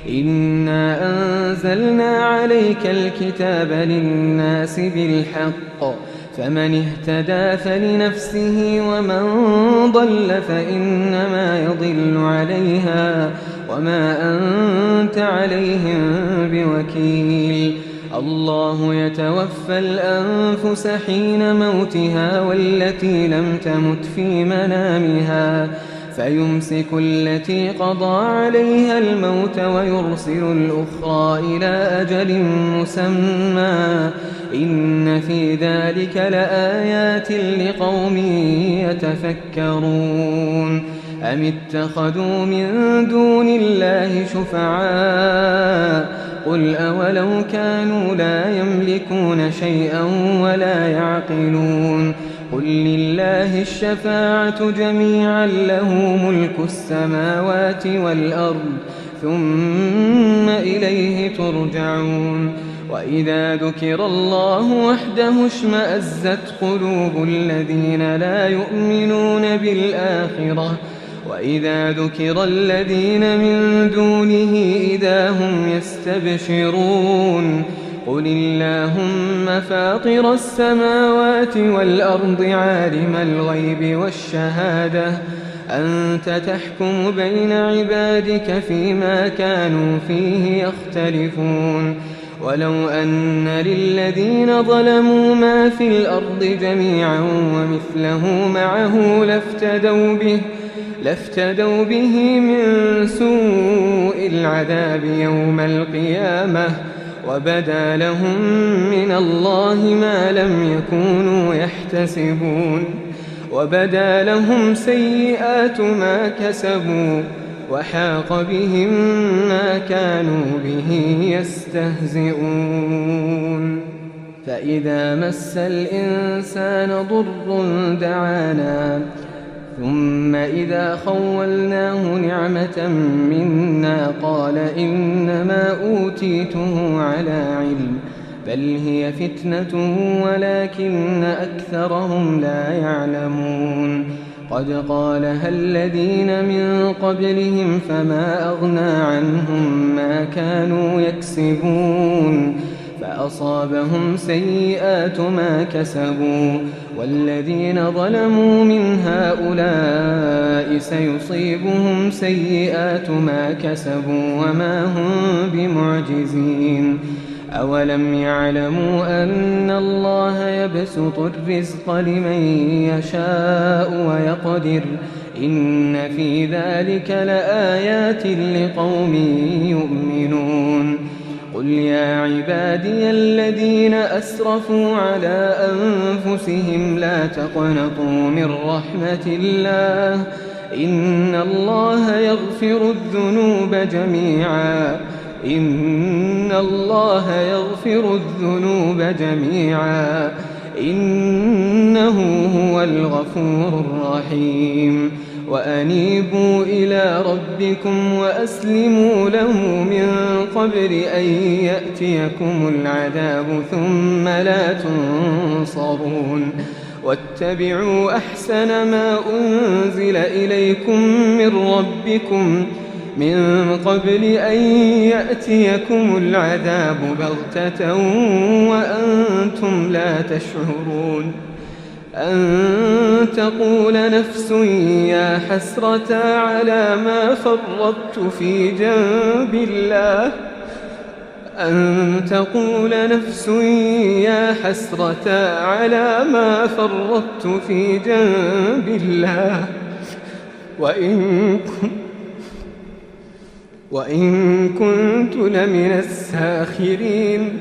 إنا أنزلنا عليك الكتاب للناس بالحق فمن اهتدى فلنفسه ومن ضل فإنما يضل عليها وما أنت عليهم بوكيل. الله يتوفى الأنفس حين موتها والتي لم تمت في منامها فيمسك التي قضى عليها الموت ويرسل الأخرى إلى أجل مسمى إن في ذلك لآيات لقوم يتفكرون. أم اتخذوا من دون الله شفعاء قل أولو كانوا لا يملكون شيئا ولا يعقلون قل لله الشفاعة جميعا له ملك السماوات والأرض ثم إليه ترجعون. وإذا ذكر الله وحده اشمأزت قلوب الذين لا يؤمنون بالآخرة وإذا ذكر الذين من دونه إذا هم يستبشرون. قل اللهم فاطر السماوات والأرض عالم الغيب والشهادة أنت تحكم بين عبادك فيما كانوا فيه يختلفون. ولو أن للذين ظلموا ما في الأرض جميعا ومثله معه لافتدوا به من سوء العذاب يوم القيامة وبدا لهم من الله ما لم يكونوا يحتسبون. وبدا لهم سيئات ما كسبوا وحاق بهم ما كانوا به يستهزئون. فإذا مس الإنسان ضر دعانا ثم إذا خولناه نعمة منا قال إنما أوتيته على علم بل هي فتنة ولكن أكثرهم لا يعلمون. قد قالها الذين من قبلهم فما أغنى عنهم ما كانوا يكسبون فأصابهم سيئات ما كسبوا والذين ظلموا من هؤلاء سيصيبهم سيئات ما كسبوا وما هم بمعجزين. أولم يعلموا أن الله يبسط الرزق لمن يشاء ويقدر إن في ذلك لآيات لقوم يؤمنون. قل يا عبادي الذين أسرفوا على أنفسهم لا تقنطوا من رحمة الله إن الله يغفر الذنوب جميعا إنه هو الغفور الرحيم. وأنيبوا إلى ربكم وأسلموا له من قبل أن يأتيكم العذاب ثم لا تنصرون. واتبعوا أحسن ما أنزل إليكم من ربكم من قبل أن يأتيكم العذاب بغتة وأنتم لا تشعرون. أن تقول نفس يا حسرة على ما فرطت في جنب الله وإن كنت لمن الساخرين.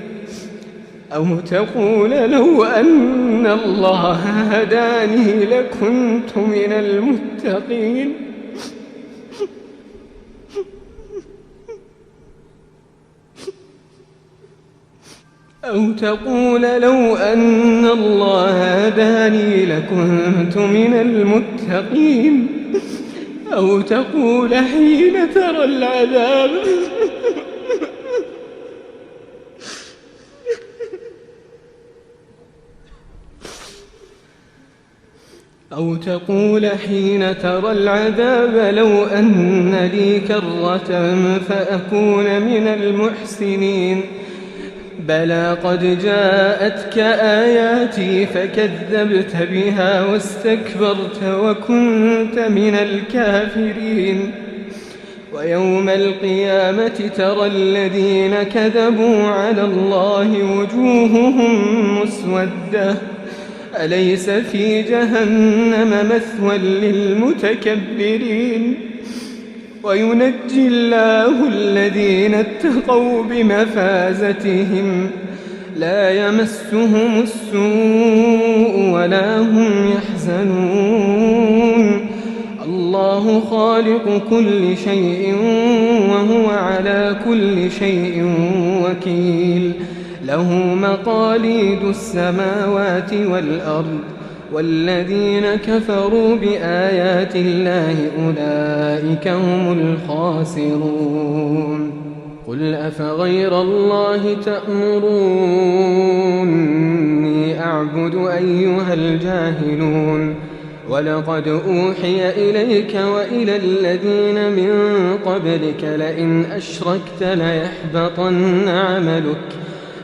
أو تقول لو أن الله هداني لكنت من المتقين. أو تقول لو أن الله هداني لكنت من المتقين. أو تقول حين ترى العذاب أو تقول حين ترى العذاب لو أن لي كرة فأكون من المحسنين بلى قد جاءتك آياتي فكذبت بها واستكبرت وكنت من الكافرين ويوم القيامة ترى الذين كذبوا على الله وجوههم مسودة أليس في جهنم مثوى للمتكبرين وينجي الله الذين اتقوا بمفازتهم لا يمسهم السوء ولا هم يحزنون الله خالق كل شيء وهو على كل شيء وكيل له مقاليد السماوات والأرض والذين كفروا بآيات الله أولئك هم الخاسرون قل أفغير الله تأمروني أعبد أيها الجاهلون ولقد أوحي إليك وإلى الذين من قبلك لئن أشركت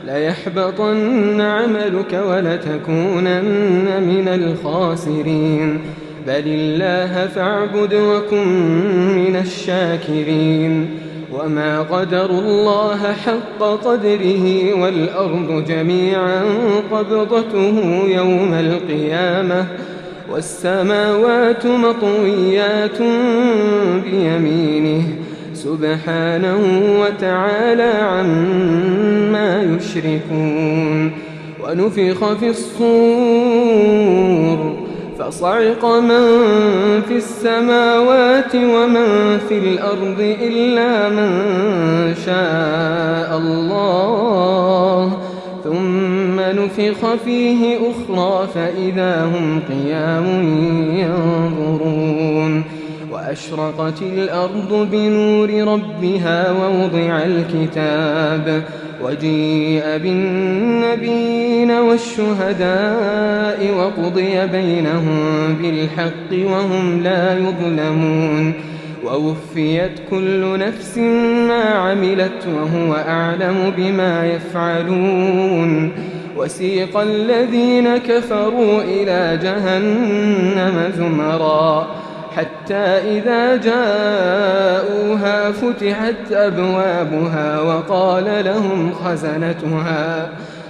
ليحبطن عملك ولتكونن من الخاسرين بل الله فاعبد وكن من الشاكرين وما قدروا الله حق قدره والأرض جميعا قبضته يوم القيامة والسماوات مطويات بيمينه سبحانه وتعالى عما يشركون ونفخ في الصور فصعق من في السماوات ومن في الأرض إلا من شاء الله ثم نفخ فيه أخرى فإذا هم قيام ينظرون وأشرقت الأرض بنور ربها ووضع الكتاب وجيء بالنبيين والشهداء وقضي بينهم بالحق وهم لا يظلمون ووفيت كل نفس ما عملت وهو أعلم بما يفعلون وسيق الذين كفروا إلى جهنم زمرا حتى إذا جاءوها فتحت أبوابها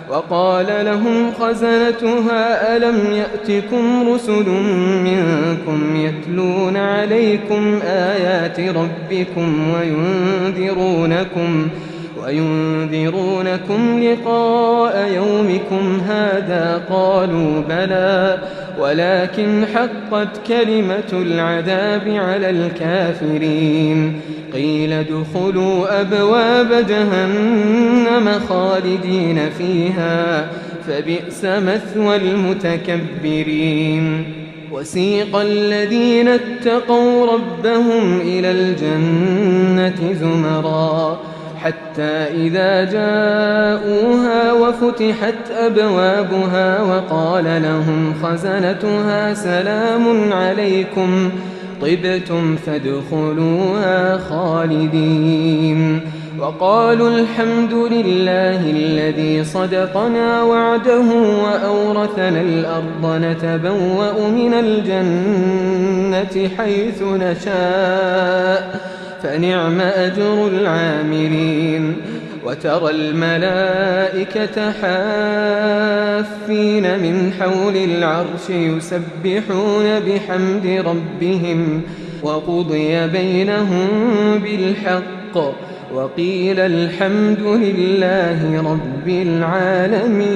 وقال لهم خزنتها ألم يأتكم رسل منكم يتلون عليكم آيات ربكم وينذرونكم لقاء يومكم هذا قالوا بلى ولكن حقت كلمة العذاب على الكافرين قيل ادخلوا أبواب جهنم خالدين فيها فبئس مثوى المتكبرين وسيق الذين اتقوا ربهم إلى الجنة زمرا حتى إذا جاءوها وفتحت أبوابها وقال لهم خزنتها سلام عليكم طبتم فادخلوها خالدين وقالوا الحمد لله الذي صدقنا وعده وأورثنا الأرض نتبوأ من الجنة حيث نشاء فنعم أجر العاملين وترى الملائكة حافين من حول العرش يسبحون بحمد ربهم وقضي بينهم بالحق وقيل الحمد لله رب العالمين.